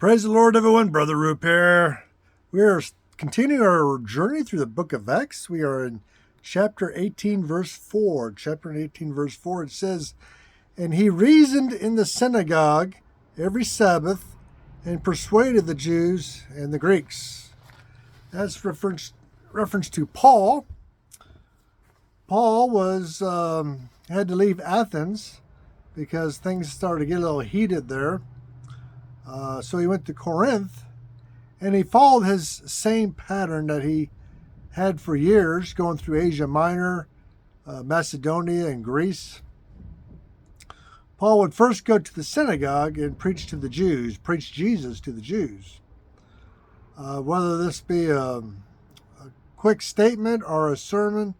Praise the Lord, everyone. Brother Roop here. We are continuing our journey through the book of Acts. We are in chapter 18, verse 4. Chapter 18, verse 4, it says, "And he reasoned in the synagogue every Sabbath and persuaded the Jews and the Greeks." That's reference to Paul. Paul had to leave Athens because things started to get a little heated there. So he went to Corinth, and he followed his same pattern that he had for years, going through Asia Minor, Macedonia, and Greece. Paul would first go to the synagogue and preach to the Jews, preach Jesus to the Jews. Whether this be a quick statement or a sermon,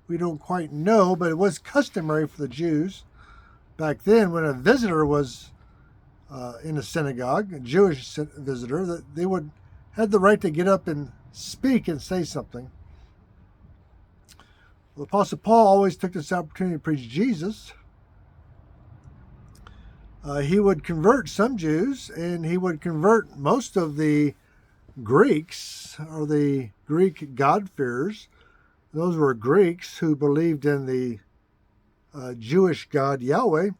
we don't quite know, but it was customary for the Jews back then when a visitor was in a synagogue, a Jewish visitor, that they had the right to get up and speak and say something. The Apostle Paul always took this opportunity to preach Jesus. He would convert some Jews, and he would convert most of the Greeks, or the Greek God-fearers. Those were Greeks who believed in the Jewish God Yahweh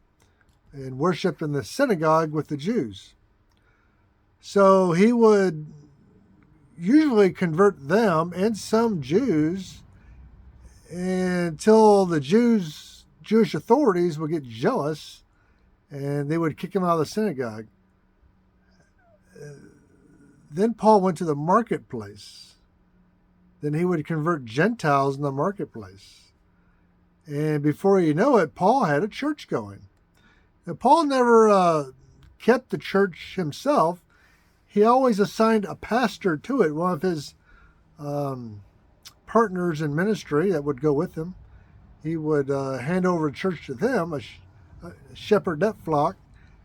and worshiped in the synagogue with the Jews. So he would usually convert them and some Jews until the Jewish authorities would get jealous and they would kick him out of the synagogue. Then Paul went to the marketplace. Then he would convert Gentiles in the marketplace. And before you know it, Paul had a church going. Now, Paul never kept the church himself. He always assigned a pastor to it, one of his partners in ministry that would go with him. He would hand over the church to them, shepherd that flock,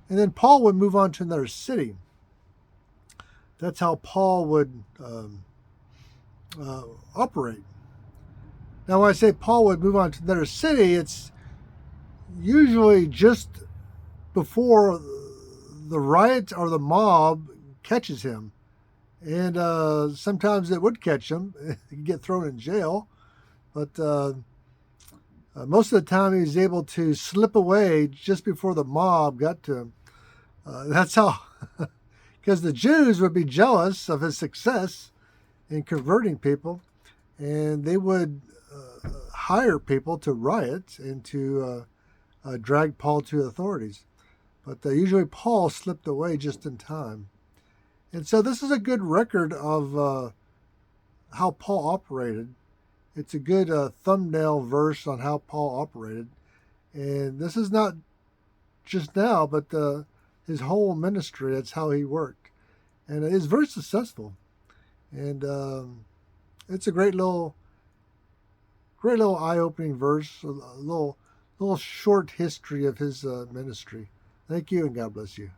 and then Paul would move on to another city. That's how Paul would operate. Now, when I say Paul would move on to another city, it's usually just before the riot or the mob catches him. And sometimes it would catch him. He'd get thrown in jail. But most of the time he was able to slip away just before the mob got to him. That's how, because the Jews would be jealous of his success in converting people. And they would hire people to riot and to drag Paul to authorities. But usually Paul slipped away just in time. And so this is a good record of how Paul operated. It's a good thumbnail verse on how Paul operated. And this is not just now, but his whole ministry, that's how he worked. And it is very successful. And it's a great little eye-opening verse, a little short history of his ministry. Thank you, and God bless you.